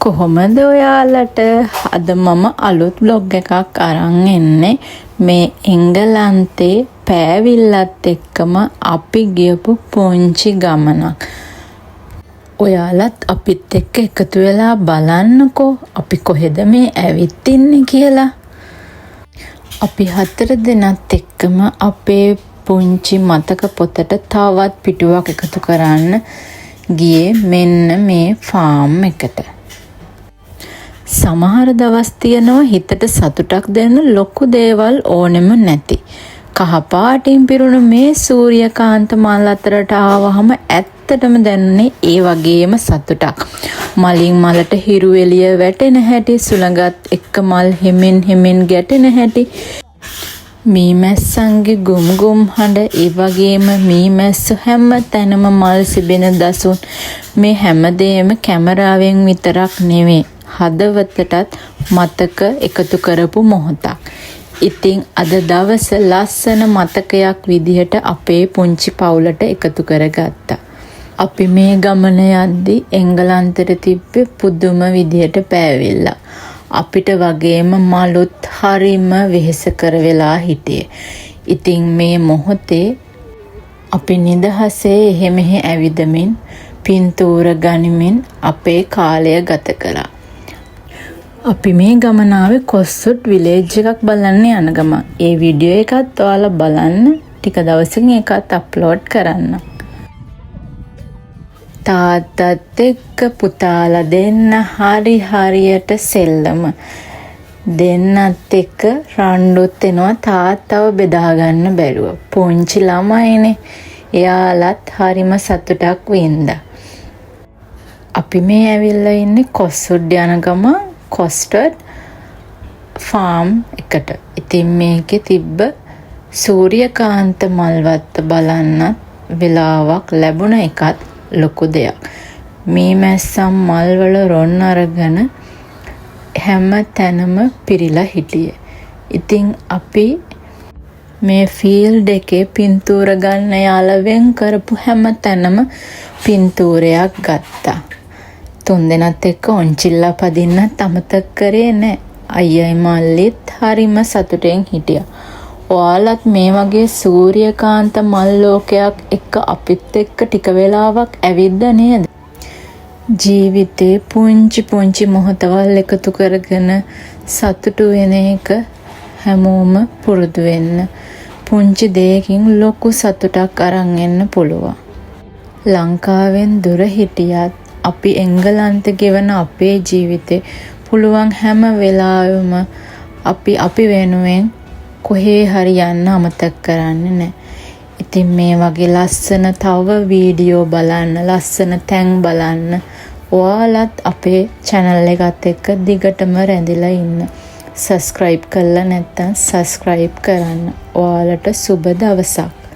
කොහොමද ඔයාලට අද මම අලුත් බ්ලොග් එකක් අරන් එන්නේ මේ එංගලන්තේ පෑවිල්ලත් එක්කම අපි ගියපු පුංචි ගමනක්. ඔයාලත් අපිත් එක්ක එකතු වෙලා බලන්නකෝ අපි කොහෙද මේ ඇවිත් ඉන්නේ කියලා. අපි 4 දෙනාත් එක්කම අපේ පුංචි මතක පොතට තවත් පිටුවක් එකතු කරන්න ගියේ මෙන්න මේ ෆාම් එකට. සමහර දවස් තියෙනවා හිතට සතුටක් දෙන ලොකු දේවල් ඕනෙම නැති. කහපාටින් පිරුණු මේ සූර්යකාන්ත මල් අතරට ආවහම ඇත්තටම දැනුනේ ඒ වගේම සතුටක්. මලින් මලට හිරු එළිය වැටෙන හැටි, සුළඟත් එක්ක මල් හෙමින් ගැටෙන හැටි, මීමැස්සන්ගේ ගුම් හඬ, ඒ වගේම මීමැස්සු හැම තැනම මල් සිබෙන දසුන්, මේ හැමදේම කැමරාවෙන් විතරක් නෙවෙයි හදවතටත් මතක එකතු කරපු මොහොතක්. ඉතින් අද දවස ලස්සන මතකයක් විදිහට අපේ පුංචි පවුලට එකතු කරගත්තා. අපි මේ ගමන යද්දි එංගලන්තෙට තිබ්බේ පුදුම විදිහට පෑවිල්ලා. අපිට වගේම මලුත් හරිම වෙහෙසකර වෙලා හිටියේ. ඉතින් මේ මොහොතේ අපි නිදහසේ එහෙ මෙහෙ ඇවිදමින් පින්තූර ගනිමින් අපේ කාලය ගත කරා. අපි මේ ගමන ආවේ කොස්සොට් විලේජ් එකක් බලන්න යන ගමන්. ඒ වීඩියෝ එකත් ඔයාලා බලන්න. ටික දවසකින් ඒකත් අප්ලෝඩ් කරන්න. තාත්තත් එක්ක පුතාලා දෙන්න හරියට සෙල්ලම. දෙන්නත් එක්ක රණ්ඩුත් එනවා තාත්තව බෙදා ගන්න බැරුව. පුංචි ළමයිනේ. එයාලත් හරිම සතුටක් වින්දා. අපි මේ ඇවිල්ලා ඉන්නේ කොස්සොට් යන ගමන් කොස්ටඩ් ෆාම් එකට. ඉතින් මේකේ තිබ්බ සූර්යකාන්ත මල්වත්ත බලන්න වෙලාවක් ලැබුණ එකත් ලොකු දෙයක්. මේ මැස්සම් මල් වල රොන් අරගෙන හැම තැනම පිරීලා හිටියේ. ඉතින් අපි මේ ෆීල්ඩ් එකේ පින්තූර ගන්න යාලා වෙන් කරපු හැම තැනම පින්තූරයක් ගත්තා. 3 දෙනාත් එක්ක ඔන්චිල්ලා පදින්නත් අමතක කරේ නෑ. අයියයි මල්ලිත් හරිම සතුටෙන් හිටියා. ඔයාලත් මේ වගේ සූර්යකාන්ත මල් ලෝකයක් එක්ක අපිත් එක්ක ටික වෙලාවක් ඇවිද්ද නේද? ජීවිතේ පුංචි මොහොතවල් එකතු කරගෙන සතුටු වෙන එක හැමෝම පුරුදු වෙන්න. පුංචි දෙයකින් ලොකු සතුටක් අරන් එන්න පුළුවන්. ලංකාවෙන් දුර හිටියත් අපි එංගලන්ත ගෙවන අපේ ජීවිතේ පුළුවන් හැම වෙලාවෙම අපි වෙනුවෙන් කොහේ හරි යන්න අමතක කරන්නේ නැහැ. ඉතින් මේ වගේ ලස්සන තව වීඩියෝ බලන්න, ලස්සන තැන් බලන්න ඔයාලත් අපේ channel එකත් එක්ක දිගටම රැඳිලා ඉන්න. subscribe කරලා නැත්නම් subscribe කරන්න. ඔයාලට සුබ දවසක්.